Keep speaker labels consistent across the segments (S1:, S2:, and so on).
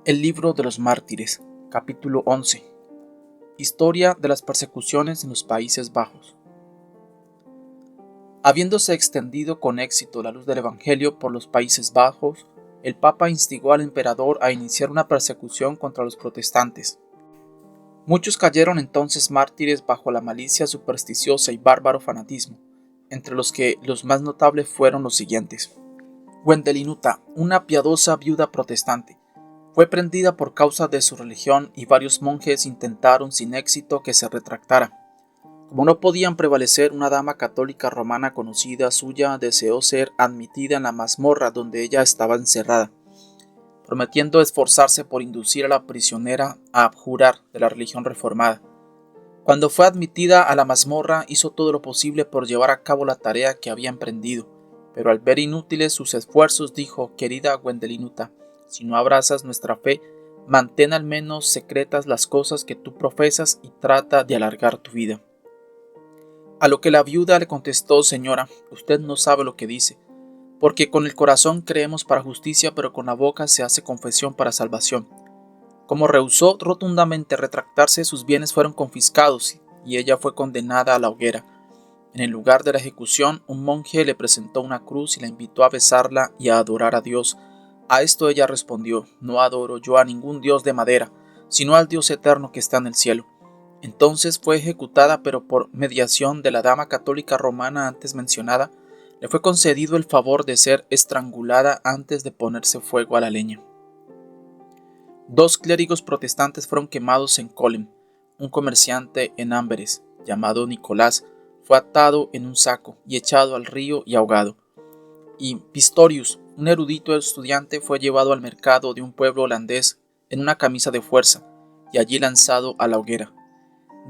S1: El libro de los mártires, capítulo 11. Historia de las persecuciones en los Países Bajos. Habiéndose extendido con éxito la luz del Evangelio por los Países Bajos, el Papa instigó al emperador a iniciar una persecución contra los protestantes. Muchos cayeron entonces mártires bajo la malicia supersticiosa y bárbaro fanatismo, entre los que los más notables fueron los siguientes. Gwendelinuta, una piadosa viuda protestante, fue prendida por causa de su religión y varios monjes intentaron sin éxito que se retractara. Como no podían prevalecer, una dama católica romana conocida suya deseó ser admitida en la mazmorra donde ella estaba encerrada, prometiendo esforzarse por inducir a la prisionera a abjurar de la religión reformada. Cuando fue admitida a la mazmorra, hizo todo lo posible por llevar a cabo la tarea que había emprendido, pero al ver inútiles sus esfuerzos dijo: «Querida Gwendelinuta, si no abrazas nuestra fe, mantén al menos secretas las cosas que tú profesas y trata de alargar tu vida». A lo que la viuda le contestó: «Señora, usted no sabe lo que dice, porque con el corazón creemos para justicia, pero con la boca se hace confesión para salvación». Como rehusó rotundamente retractarse, sus bienes fueron confiscados y ella fue condenada a la hoguera. En el lugar de la ejecución, un monje le presentó una cruz y la invitó a besarla y a adorar a Dios. A esto ella respondió: «No adoro yo a ningún dios de madera, sino al Dios eterno que está en el cielo». Entonces fue ejecutada, pero por mediación de la dama católica romana antes mencionada, le fue concedido el favor de ser estrangulada antes de ponerse fuego a la leña. 2 clérigos protestantes fueron quemados en Colem. Un comerciante en Amberes, llamado Nicolás, fue atado en un saco y echado al río y ahogado. Y Pistorius, un erudito estudiante, fue llevado al mercado de un pueblo holandés en una camisa de fuerza y allí lanzado a la hoguera.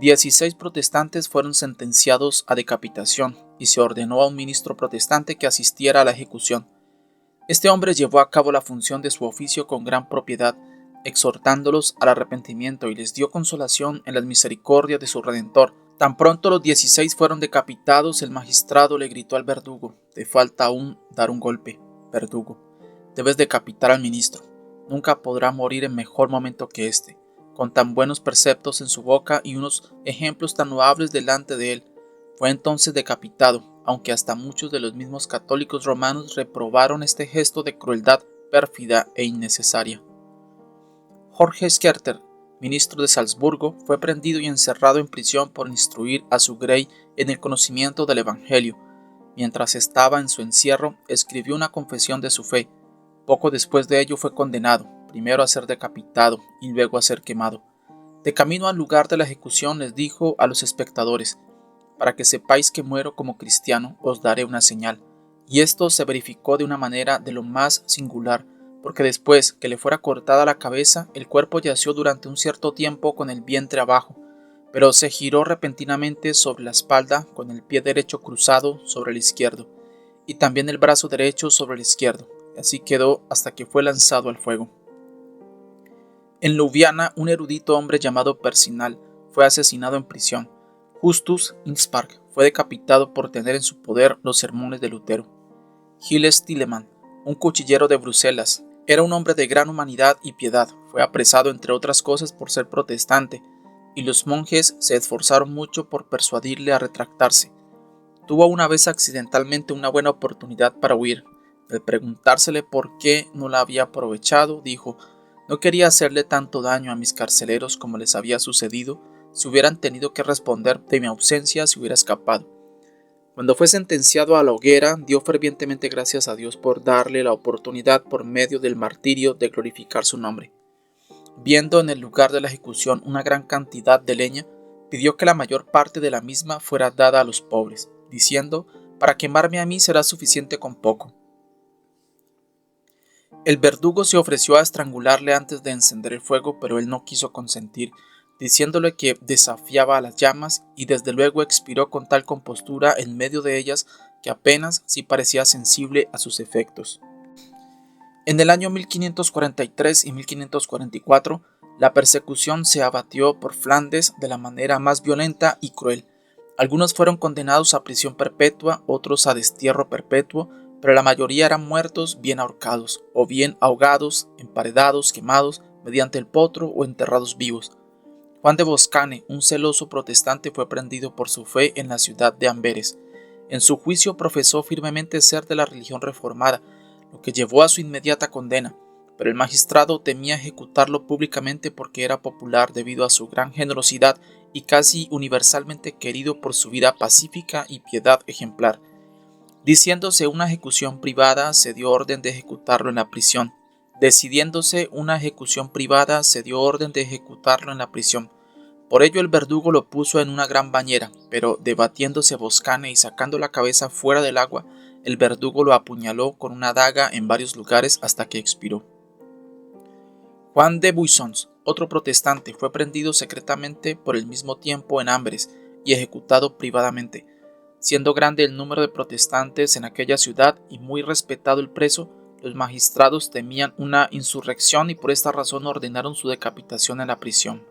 S1: 16 protestantes fueron sentenciados a decapitación y se ordenó a un ministro protestante que asistiera a la ejecución. Este hombre llevó a cabo la función de su oficio con gran propiedad, exhortándolos al arrepentimiento, y les dio consolación en la misericordia de su Redentor. Tan pronto los 16 fueron decapitados, el magistrado le gritó al verdugo: «Te falta aún dar un golpe, verdugo. Debes decapitar al ministro. Nunca podrá morir en mejor momento que este, con tan buenos preceptos en su boca y unos ejemplos tan loables delante de él». Fue entonces decapitado, aunque hasta muchos de los mismos católicos romanos reprobaron este gesto de crueldad pérfida e innecesaria. Jorge Scherter, ministro de Salzburgo, fue prendido y encerrado en prisión por instruir a su grey en el conocimiento del Evangelio. Mientras estaba en su encierro, escribió una confesión de su fe. Poco después de ello fue condenado, primero a ser decapitado y luego a ser quemado. De camino al lugar de la ejecución les dijo a los espectadores: «Para que sepáis que muero como cristiano, os daré una señal». Y esto se verificó de una manera de lo más singular, porque después que le fuera cortada la cabeza, el cuerpo yació durante un cierto tiempo con el vientre abajo, pero se giró repentinamente sobre la espalda, con el pie derecho cruzado sobre el izquierdo, y también el brazo derecho sobre el izquierdo, y así quedó hasta que fue lanzado al fuego. En Ljubljana, un erudito hombre llamado Percinal fue asesinado en prisión. Justus Inspark fue decapitado por tener en su poder los sermones de Lutero. Gilles Tilleman, un cuchillero de Bruselas, era un hombre de gran humanidad y piedad. Fue apresado, entre otras cosas, por ser protestante, y los monjes se esforzaron mucho por persuadirle a retractarse. Tuvo una vez accidentalmente una buena oportunidad para huir. Al preguntársele por qué no la había aprovechado, dijo: «No quería hacerle tanto daño a mis carceleros como les había sucedido si hubieran tenido que responder de mi ausencia si hubiera escapado». Cuando fue sentenciado a la hoguera, dio fervientemente gracias a Dios por darle la oportunidad, por medio del martirio, de glorificar su nombre. Viendo en el lugar de la ejecución una gran cantidad de leña, pidió que la mayor parte de la misma fuera dada a los pobres, diciendo: «Para quemarme a mí será suficiente con poco». El verdugo se ofreció a estrangularle antes de encender el fuego, pero él no quiso consentir, diciéndole que desafiaba a las llamas, y desde luego expiró con tal compostura en medio de ellas que apenas si parecía sensible a sus efectos. En el año 1543 y 1544, la persecución se abatió por Flandes de la manera más violenta y cruel. Algunos fueron condenados a prisión perpetua, otros a destierro perpetuo, pero la mayoría eran muertos bien ahorcados, o bien ahogados, emparedados, quemados, mediante el potro o enterrados vivos. Juan de Boscane, un celoso protestante, fue prendido por su fe en la ciudad de Amberes. En su juicio profesó firmemente ser de la religión reformada, lo que llevó a su inmediata condena, pero el magistrado temía ejecutarlo públicamente porque era popular debido a su gran generosidad y casi universalmente querido por su vida pacífica y piedad ejemplar. Diciéndose una ejecución privada, se dio orden de ejecutarlo en la prisión. Decidiéndose una ejecución privada, se dio orden de ejecutarlo en la prisión. Por ello el verdugo lo puso en una gran bañera, pero debatiéndose Boscane y sacando la cabeza fuera del agua, el verdugo lo apuñaló con una daga en varios lugares hasta que expiró. Juan de Buissons, otro protestante, fue prendido secretamente por el mismo tiempo en Amberes y ejecutado privadamente. Siendo grande el número de protestantes en aquella ciudad y muy respetado el preso, los magistrados temían una insurrección y por esta razón ordenaron su decapitación en la prisión.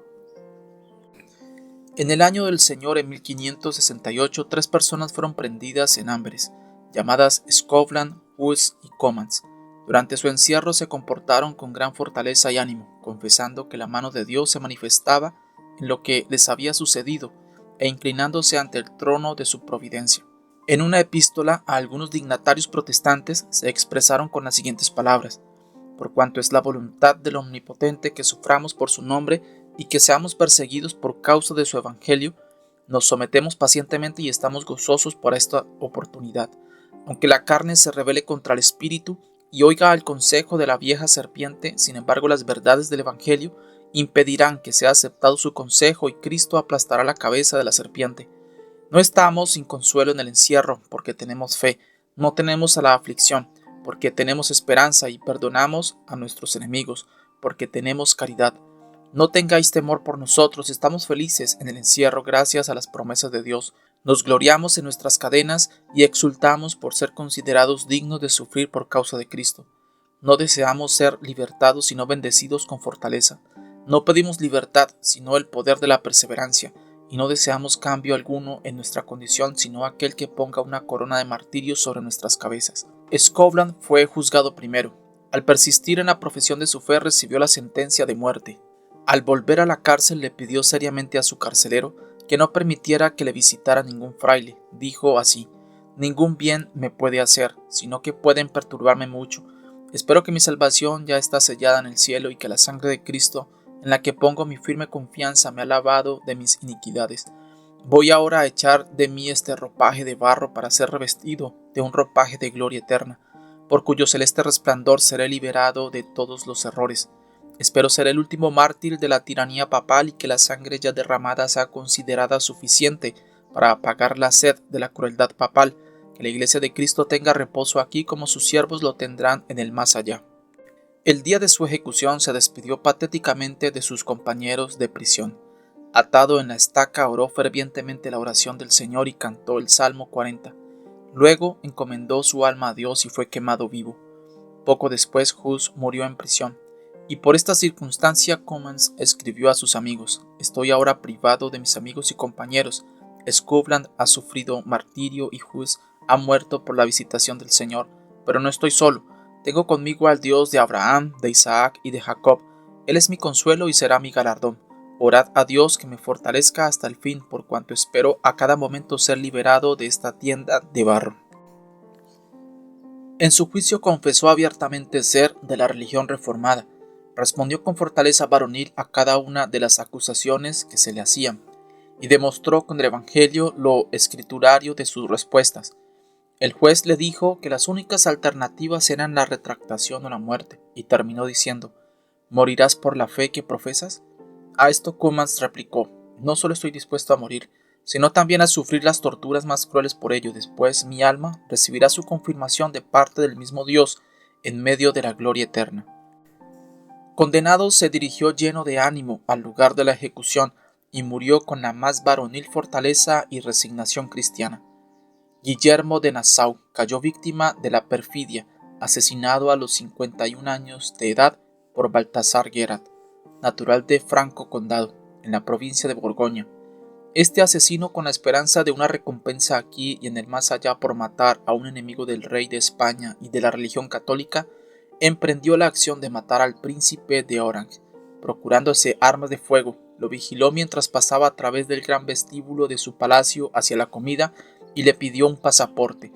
S1: En el año del Señor, en 1568, 3 personas fueron prendidas en Amberes, llamadas Scovland, Hughes y Comans. Durante su encierro se comportaron con gran fortaleza y ánimo, confesando que la mano de Dios se manifestaba en lo que les había sucedido e inclinándose ante el trono de su providencia. En una epístola a algunos dignatarios protestantes se expresaron con las siguientes palabras: por cuanto es la voluntad del Omnipotente que suframos por su nombre y que seamos perseguidos por causa de su evangelio, nos sometemos pacientemente y estamos gozosos por esta oportunidad, aunque la carne se rebele contra el espíritu y oiga al consejo de la vieja serpiente. Sin embargo, las verdades del evangelio impedirán que sea aceptado su consejo y Cristo aplastará la cabeza de la serpiente. No estamos sin consuelo en el encierro, porque tenemos fe, no tenemos a la aflicción, porque tenemos esperanza, y perdonamos a nuestros enemigos, porque tenemos caridad. No tengáis temor por nosotros, estamos felices en el encierro gracias a las promesas de Dios. Nos gloriamos en nuestras cadenas y exultamos por ser considerados dignos de sufrir por causa de Cristo. No deseamos ser libertados, sino bendecidos con fortaleza. No pedimos libertad, sino el poder de la perseverancia, y no deseamos cambio alguno en nuestra condición, sino aquel que ponga una corona de martirio sobre nuestras cabezas. Scovland fue juzgado primero. Al persistir en la profesión de su fe, recibió la sentencia de muerte. Al volver a la cárcel, le pidió seriamente a su carcelero que no permitiera que le visitara ningún fraile. Dijo así: ningún bien me puede hacer, sino que pueden perturbarme mucho. Espero que mi salvación ya está sellada en el cielo y que la sangre de Cristo, en la que pongo mi firme confianza, me ha lavado de mis iniquidades. Voy ahora a echar de mí este ropaje de barro para ser revestido de un ropaje de gloria eterna, por cuyo celeste resplandor seré liberado de todos los errores. Espero ser el último mártir de la tiranía papal y que la sangre ya derramada sea considerada suficiente para apagar la sed de la crueldad papal, que la Iglesia de Cristo tenga reposo aquí como sus siervos lo tendrán en el más allá. El día de su ejecución se despidió patéticamente de sus compañeros de prisión. Atado en la estaca, oró fervientemente la oración del Señor y cantó el Salmo 40. Luego encomendó su alma a Dios y fue quemado vivo. Poco después, Hughes murió en prisión, y por esta circunstancia Comans escribió a sus amigos: estoy ahora privado de mis amigos y compañeros. Scovland ha sufrido martirio y Hughes ha muerto por la visitación del Señor, pero no estoy solo. Tengo conmigo al Dios de Abraham, de Isaac y de Jacob. Él es mi consuelo y será mi galardón. Orad a Dios que me fortalezca hasta el fin, por cuanto espero a cada momento ser liberado de esta tienda de barro. En su juicio confesó abiertamente ser de la religión reformada. Respondió con fortaleza varonil a cada una de las acusaciones que se le hacían, y demostró con el Evangelio lo escriturario de sus respuestas. El juez le dijo que las únicas alternativas eran la retractación o la muerte, y terminó diciendo: ¿morirás por la fe que profesas? A esto Comans replicó: no solo estoy dispuesto a morir, sino también a sufrir las torturas más crueles por ello. Después mi alma recibirá su confirmación de parte del mismo Dios en medio de la gloria eterna. Condenado, se dirigió lleno de ánimo al lugar de la ejecución y murió con la más varonil fortaleza y resignación cristiana. Guillermo de Nassau cayó víctima de la perfidia, asesinado a los 51 años de edad por Baltasar Gerard, natural de Franco Condado, en la provincia de Borgoña. Este asesino, con la esperanza de una recompensa aquí y en el más allá por matar a un enemigo del rey de España y de la religión católica, emprendió la acción de matar al príncipe de Orange, procurándose armas de fuego. Lo vigiló mientras pasaba a través del gran vestíbulo de su palacio hacia la comida y le pidió un pasaporte.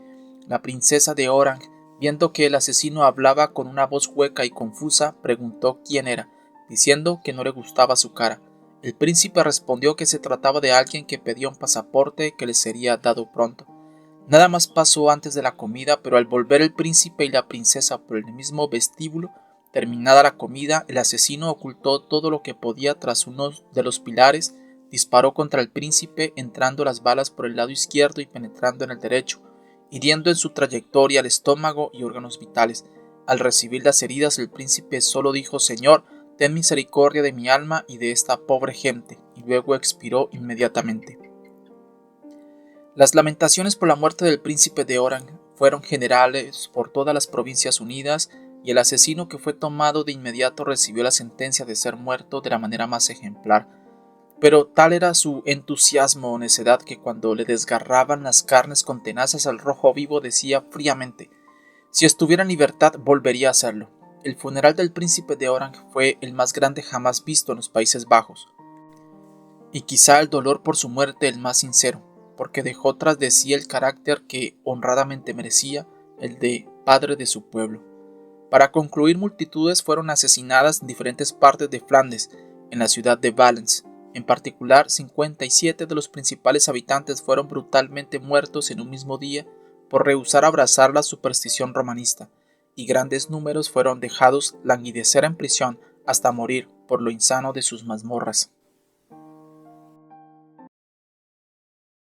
S1: La princesa de Orange, viendo que el asesino hablaba con una voz hueca y confusa, preguntó quién era, diciendo que no le gustaba su cara. El príncipe respondió que se trataba de alguien que pedía un pasaporte que le sería dado pronto. Nada más pasó antes de la comida, pero al volver el príncipe y la princesa por el mismo vestíbulo, terminada la comida, el asesino ocultó todo lo que podía tras uno de los pilares, disparó contra el príncipe, entrando las balas por el lado izquierdo y penetrando en el derecho, hiriendo en su trayectoria el estómago y órganos vitales. Al recibir las heridas, el príncipe solo dijo: «Señor, ten misericordia de mi alma y de esta pobre gente», y luego expiró inmediatamente. Las lamentaciones por la muerte del príncipe de Orange fueron generales por todas las provincias unidas, y el asesino que fue tomado de inmediato recibió la sentencia de ser muerto de la manera más ejemplar. Pero tal era su entusiasmo o necedad que cuando le desgarraban las carnes con tenazas al rojo vivo decía fríamente: «Si estuviera en libertad volvería a hacerlo». El funeral del príncipe de Orange fue el más grande jamás visto en los Países Bajos, y quizá el dolor por su muerte el más sincero, porque dejó tras de sí el carácter que honradamente merecía, el de padre de su pueblo. Para concluir, multitudes fueron asesinadas en diferentes partes de Flandes, en la ciudad de Valence. En particular, 57 de los principales habitantes fueron brutalmente muertos en un mismo día por rehusar abrazar la superstición romanista, y grandes números fueron dejados languidecer en prisión hasta morir por lo insano de sus mazmorras.